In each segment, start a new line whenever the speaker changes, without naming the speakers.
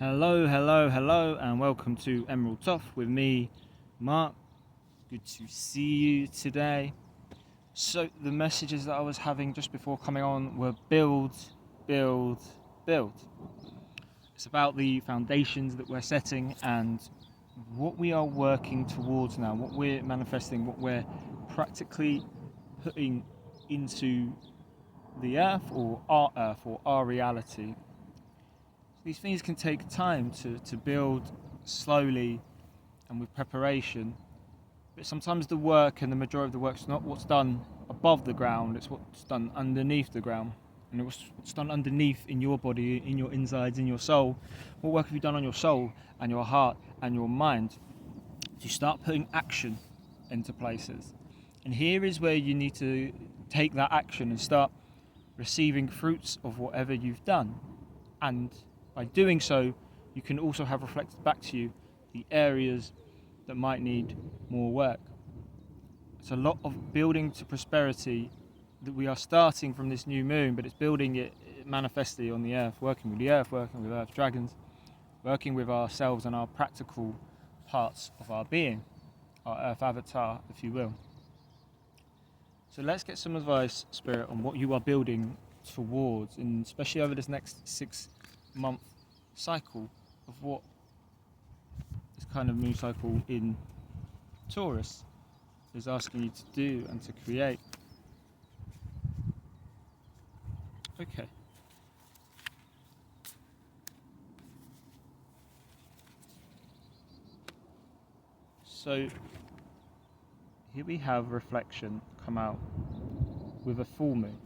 Hello, and welcome to Emerald Thoth with me, Mark. Good to see you today. So, the messages that I was having just before coming on were build. It's about the foundations that we're setting and what we are working towards now, what we're manifesting, what we're practically putting into the earth or our reality. These things can take time to build slowly and with preparation, but sometimes the work and the majority of the work is not what's done above the ground, it's what's done underneath the ground. And what's done underneath in your body, in your insides, in your soul. What work have you done on your soul and your heart and your mind to start putting action into places? And here is where you need to take that action and start receiving fruits of whatever you've done. And by doing so, you can also have reflected back to you the areas that might need more work. It's a lot of building to prosperity that we are starting from this new moon, but it's building it manifestly on the earth, working with earth dragons, working with ourselves and our practical parts of our being, our earth avatar, if you will. So let's get some advice, Spirit, on what you are building towards, and especially over this next 6-month cycle of what this kind of moon cycle in Taurus is asking you to do and to create. Okay. So here we have reflection come out with a full moon.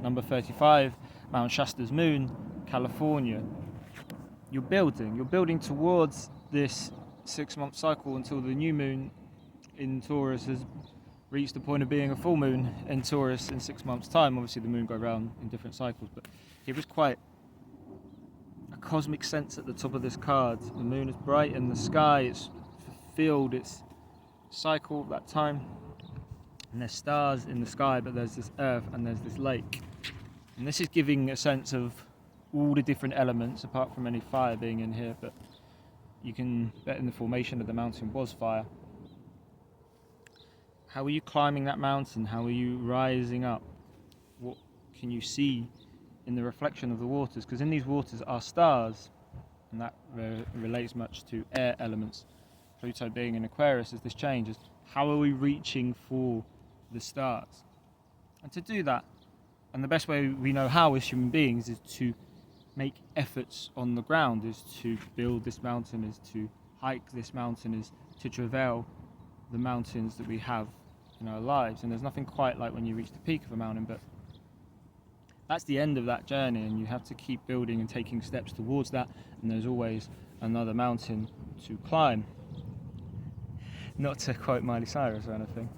Number 35, Mount Shasta's moon, California. You're building towards this 6-month cycle until the new moon in Taurus has reached the point of being a full moon in Taurus in 6 months' time. Obviously the moon goes around in different cycles, but here is quite a cosmic sense at the top of this card. The moon is bright in the sky, it's fulfilled its cycle at that time, and there's stars in the sky, but there's this earth and there's this lake. And this is giving a sense of all the different elements, apart from any fire being in here, but you can bet in the formation of the mountain was fire. How are you climbing that mountain? How are you rising up? What can you see in the reflection of the waters? Because in these waters are stars, and that relates much to air elements. Pluto being in Aquarius as this changes. How are we reaching for the stars? And to do that, and the best way we know how as human beings is to make efforts on the ground, is to build this mountain, is to hike this mountain, is to travail the mountains that we have in our lives. And there's nothing quite like when you reach the peak of a mountain, but that's the end of that journey, and you have to keep building and taking steps towards that, and there's always another mountain to climb. Not to quote Miley Cyrus or anything.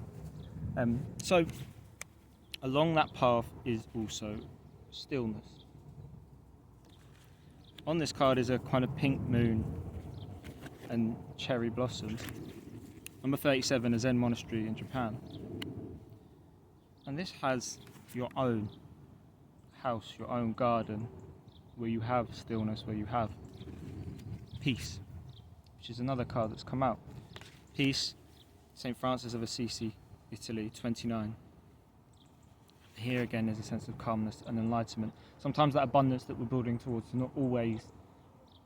So along that path is also stillness. On this card is a kind of pink moon and cherry blossoms. Number 37, a Zen monastery in Japan. And this has your own house, your own garden, where you have stillness, where you have peace, which is another card that's come out. Peace, St. Francis of Assisi, Italy, 29. Here again there's a sense of calmness and enlightenment. Sometimes that abundance that we're building towards is not always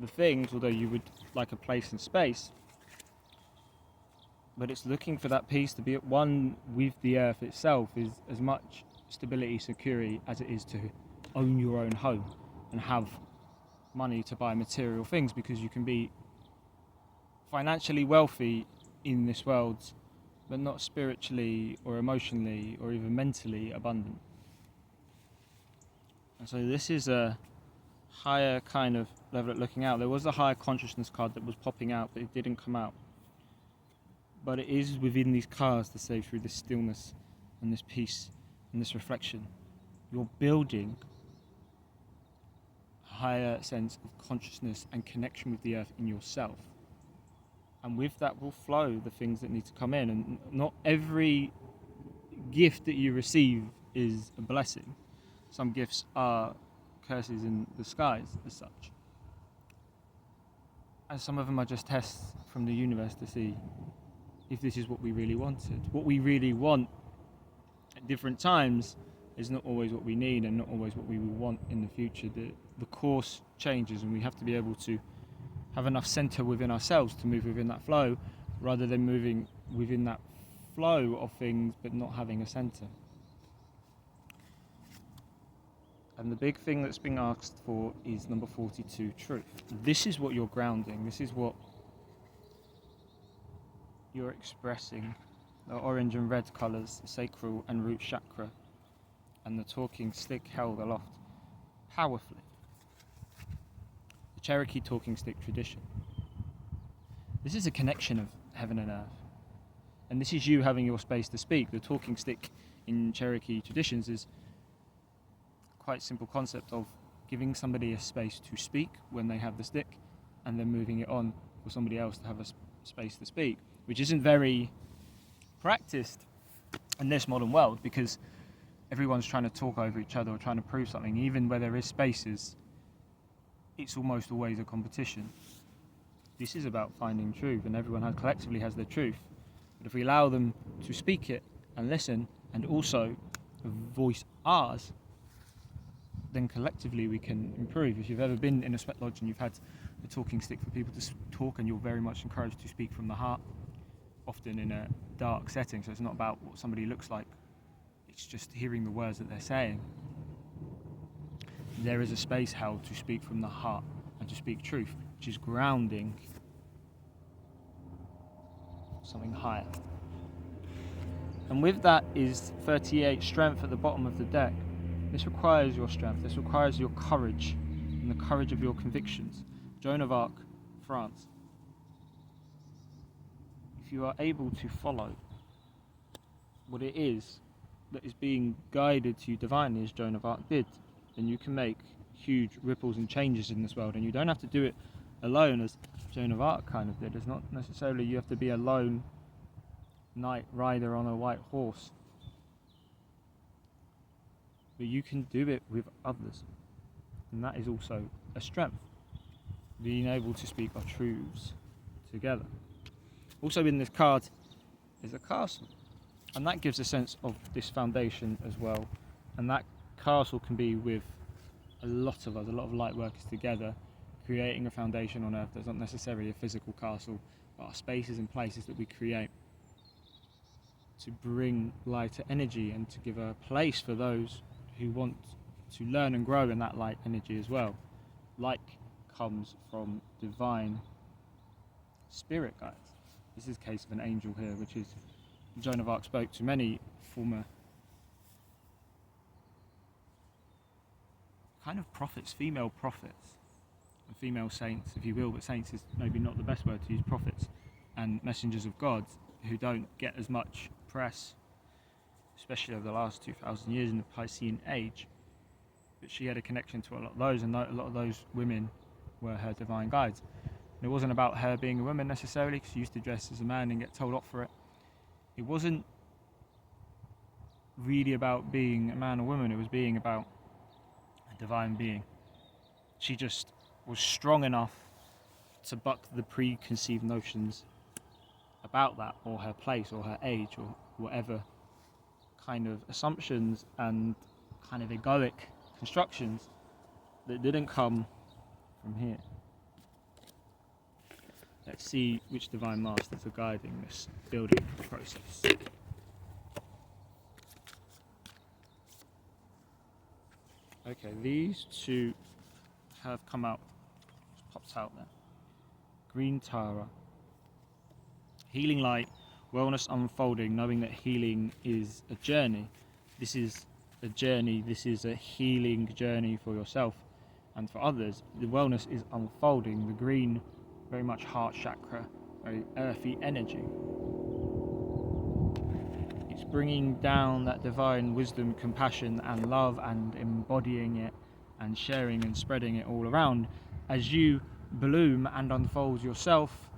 the things, although you would like a place and space, but it's looking for that peace, to be at one with the earth itself, is as much stability, security as it is to own your own home and have money to buy material things, because you can be financially wealthy in this world but not spiritually or emotionally or even mentally abundant. And so this is a higher kind of level at looking out. There was a higher consciousness card that was popping out, but it didn't come out. But it is within these cards to say, through this stillness and this peace and this reflection, you're building a higher sense of consciousness and connection with the earth in yourself. And with that will flow the things that need to come in. And not every gift that you receive is a blessing. Some gifts are curses in disguise as such. and some of them are just tests from the universe to see if this is what we really wanted. What we really want at different times is not always what we need and not always what we will want in the future. The course changes, and we have to be able to have enough center within ourselves to move within that flow, rather than moving within that flow of things but not having a center. And the big thing that's being asked for is number 42, truth. This is what you're grounding. This is what you're expressing. The orange and red colours, the sacral and root chakra, and the talking stick held aloft powerfully. The Cherokee talking stick tradition. This is a connection of heaven and earth. And this is you having your space to speak. The talking stick in Cherokee traditions is quite a simple concept of giving somebody a space to speak when they have the stick, and then moving it on for somebody else to have a space to speak, which isn't very practiced in this modern world, because everyone's trying to talk over each other or trying to prove something. Even where there is spaces, it's almost always a competition. This is about finding truth, and everyone collectively has their truth. But if we allow them to speak it and listen, and also voice ours, then collectively we can improve. If you've ever been in a sweat lodge and you've had a talking stick for people to talk, and you're very much encouraged to speak from the heart, often in a dark setting, so it's not about what somebody looks like, it's just hearing the words that they're saying. There is a space held to speak from the heart and to speak truth, which is grounding something higher. And with that is 38, strength at the bottom of the deck. This requires your strength, this requires your courage, and the courage of your convictions. Joan of Arc, France. If you are able to follow what it is that is being guided to you divinely, as Joan of Arc did, then you can make huge ripples and changes in this world. And you don't have to do it alone, as Joan of Arc kind of did. It's not necessarily you have to be a lone knight rider on a white horse, but you can do it with others, and that is also a strength, being able to speak our truths together. Also in this card is a castle, and that gives a sense of this foundation as well, and that castle can be with a lot of us, a lot of light workers together, creating a foundation on earth. There's not necessarily a physical castle, but our spaces and places that we create to bring lighter energy and to give a place for those who want to learn and grow in that light energy as well. Light comes from divine spirit guides. This is the case of an angel here, which is Joan of Arc spoke to many former kind of prophets, female prophets, and female saints, if you will, but saints is maybe not the best word to use, prophets and messengers of God who don't get as much press, especially over the last 2,000 years in the Piscean age. But she had a connection to a lot of those, and a lot of those women were her divine guides. And it wasn't about her being a woman necessarily, because she used to dress as a man and get told off for it. It wasn't really about being a man or woman, it was being about a divine being. She just was strong enough to buck the preconceived notions about that, or her place, or her age, or whatever kind of assumptions and kind of egoic constructions that didn't come from here. Let's see which divine masters are guiding this building process. Okay, these two have come out, just popped out there. Green Tara. Healing light, wellness unfolding, knowing that healing is a journey. This is a journey, this is a healing journey for yourself and for others. The wellness is unfolding. The green, very much heart chakra, very earthy energy. It's bringing down that divine wisdom, compassion and love, and embodying it and sharing and spreading it all around as you bloom and unfold yourself,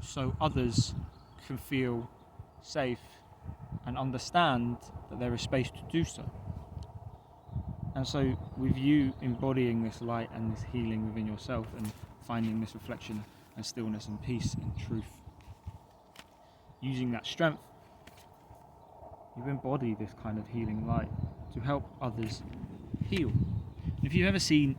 so others can feel safe and understand that there is space to do so. And so with you embodying this light and this healing within yourself and finding this reflection and stillness and peace and truth. Using that strength, you embody this kind of healing light to help others heal. And if you've ever seen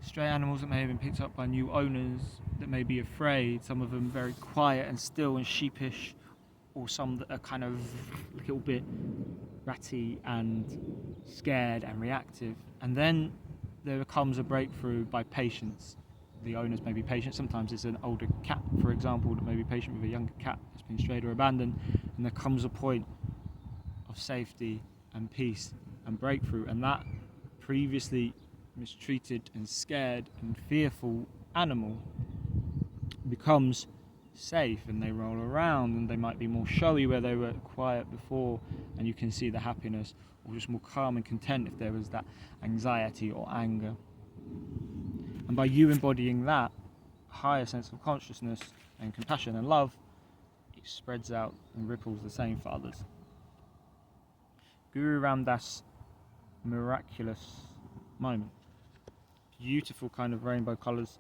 stray animals that may have been picked up by new owners that may be afraid, some of them very quiet and still and sheepish, or some that are kind of a little bit ratty and scared and reactive, and then there comes a breakthrough by patience. The owners may be patient. Sometimes it's an older cat, for example, that may be patient with a younger cat that's been strayed or abandoned, and there comes a point of safety and peace and breakthrough, and that previously mistreated and scared and fearful animal becomes safe, and they roll around, and they might be more showy where they were quiet before, and you can see the happiness, or just more calm and content if there was that anxiety or anger. And by you embodying that higher sense of consciousness and compassion and love, it spreads out and ripples the same for others. Guru Ram Das' miraculous moment. Beautiful kind of rainbow colours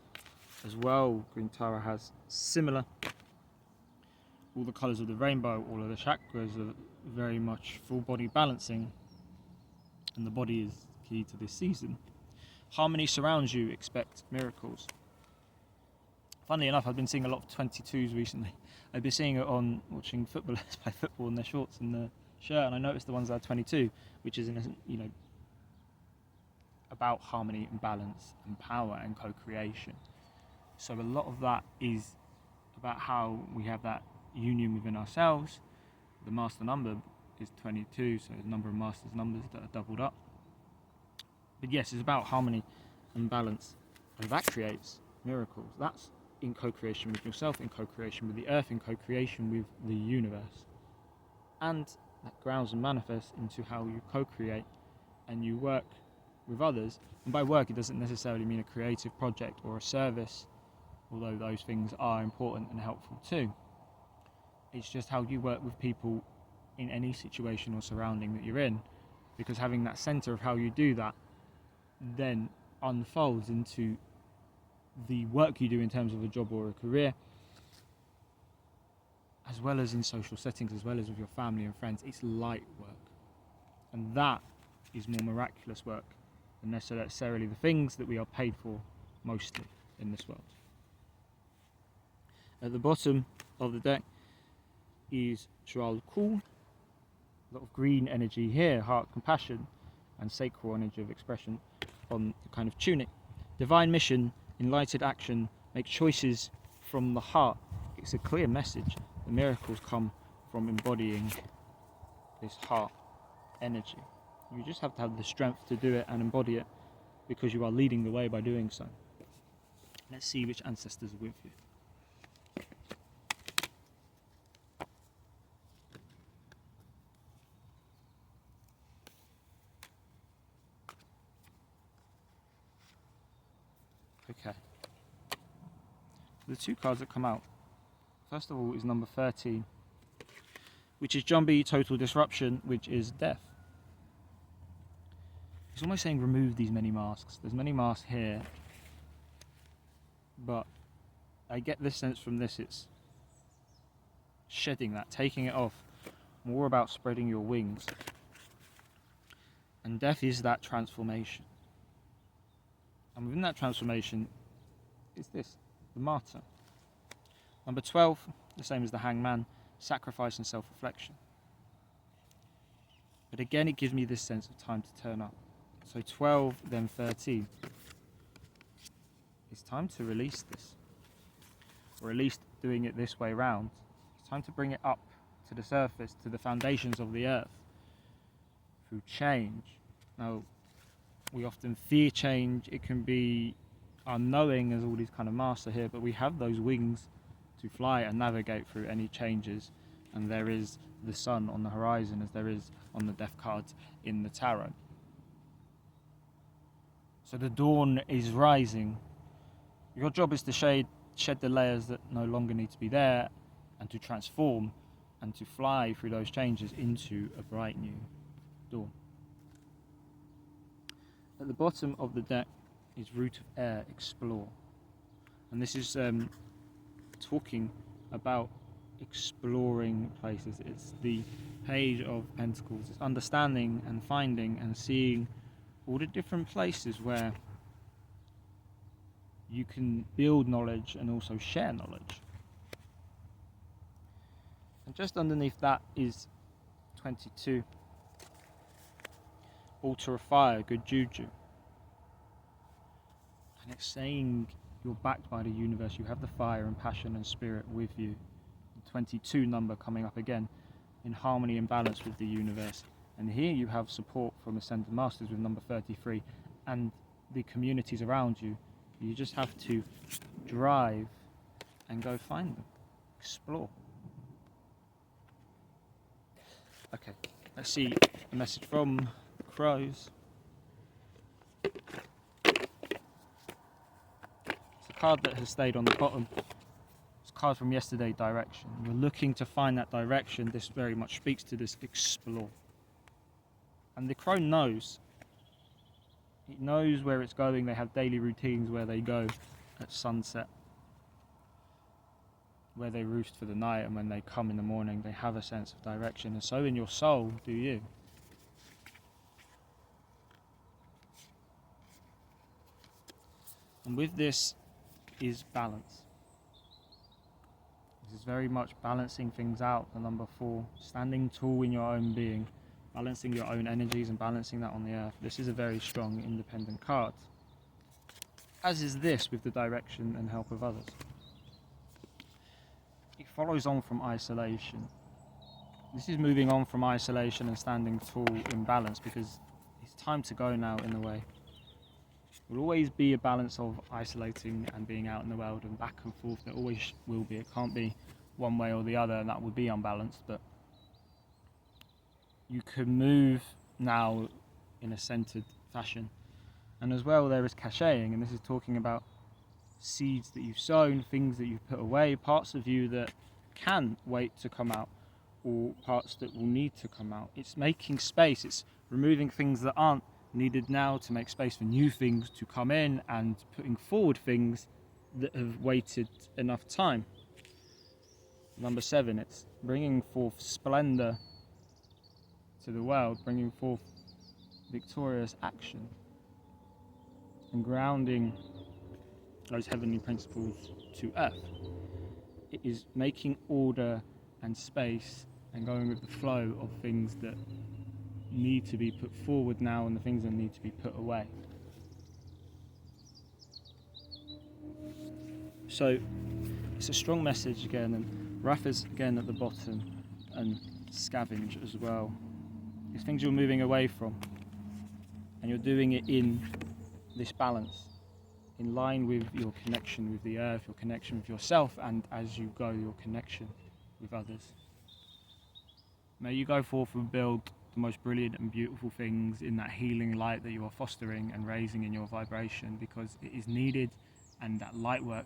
as well. Green Tara has similar. All the colours of the rainbow, all of the chakras are very much full body balancing, and the body is key to this season. Harmony surrounds you, expect miracles. Funnily enough, I've been seeing a lot of 22s recently. I've been seeing it on watching footballers play football in their shorts and their shirt, and I noticed the ones that are 22, which is about harmony and balance and power and co-creation. So a lot of that is about how we have that union within ourselves. The master number is 22, so there's a number of master's numbers that are doubled up. But yes, it's about harmony and balance, and that creates miracles. That's in co-creation with yourself, in co-creation with the earth, in co-creation with the universe. And that grounds and manifests into how you co-create and you work with others. And by work, it doesn't necessarily mean a creative project or a service, although those things are important and helpful too. It's just how you work with people in any situation or surrounding that you're in, because having that center of how you do that then unfolds into the work you do in terms of a job or a career, as well as in social settings, as well as with your family and friends. It's light work, and that is more miraculous work than necessarily the things that we are paid for mostly in this world. At the bottom of the deck is Jral Kul, a lot of green energy here, heart, compassion, and sacral energy of expression on the kind of tunic. Divine mission, enlightened action, make choices from the heart. It's a clear message. The miracles come from embodying this heart energy. You just have to have the strength to do it and embody it, because you are leading the way by doing so. Let's see which ancestors are with you. Okay. The two cards that come out, first of all, is number 13, which is Jumbie, total disruption, which is death. It's almost saying remove these many masks. There's many masks here, but I get this sense from this, it's shedding that, taking it off, more about spreading your wings. And death is that transformation. And within that transformation is this, the martyr. Number 12, the same as the hangman, sacrifice and self-reflection. But again, it gives me this sense of time to turn up. So 12, then 13. It's time to release this, or at least doing it this way round. It's time to bring it up to the surface, to the foundations of the earth, through change. Now, we often fear change. It can be unknowing, as all these kind of master here, but we have those wings to fly and navigate through any changes. And there is the sun on the horizon, as there is on the death cards in the tarot. So the dawn is rising. Your job is to shed the layers that no longer need to be there, and to transform and to fly through those changes into a bright new dawn. At the bottom of the deck is Root of Air, explore. And this is talking about exploring places. It's the Page of Pentacles. It's understanding and finding and seeing all the different places where you can build knowledge and also share knowledge. And just underneath that is 22. Altar of fire, good juju. And it's saying you're backed by the universe. You have the fire and passion and spirit with you. The 22 number coming up again, in harmony and balance with the universe. And here you have support from Ascended Masters with number 33 and the communities around you. You just have to drive and go find them, explore. Okay, let's see a message from the crows. It's a card that has stayed on the bottom. It's a card from yesterday, direction. You're looking to find that direction. This very much speaks to this explore. And the crow knows. It knows where it's going. They have daily routines where they go at sunset, where they roost for the night, and when they come in the morning they have a sense of direction. And so in your soul do you. And with this is balance. This is very much balancing things out, the number 4, standing tall in your own being, balancing your own energies and balancing that on the earth. This is a very strong independent card, as is this with the direction and help of others. It follows on from isolation. This is moving on from isolation and standing tall in balance, because it's time to go now in a way. There will always be a balance of isolating and being out in the world and back and forth. There always will be. It can't be one way or the other, and that would be unbalanced. But you can move now in a centered fashion. And as well, there is caching, and this is talking about seeds that you've sown, things that you've put away, parts of you that can wait to come out, or parts that will need to come out. It's making space. It's removing things that aren't needed now to make space for new things to come in, and putting forward things that have waited enough time. Number 7, it's bringing forth splendor to the world, bringing forth victorious action and grounding those heavenly principles to earth. It is making order and space and going with the flow of things that need to be put forward now and the things that need to be put away. So it's a strong message again, and Wrath is again at the bottom, and Scavenge as well. It's things you're moving away from, and you're doing it in this balance, in line with your connection with the earth, your connection with yourself, and as you go, your connection with others. May you go forth and build the most brilliant and beautiful things in that healing light that you are fostering and raising in your vibration, because it is needed, and that light work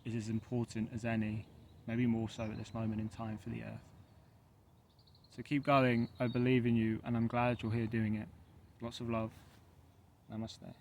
is as important as any, maybe more so at this moment in time for the earth. So keep going, I believe in you, and I'm glad you're here doing it. Lots of love. Namaste.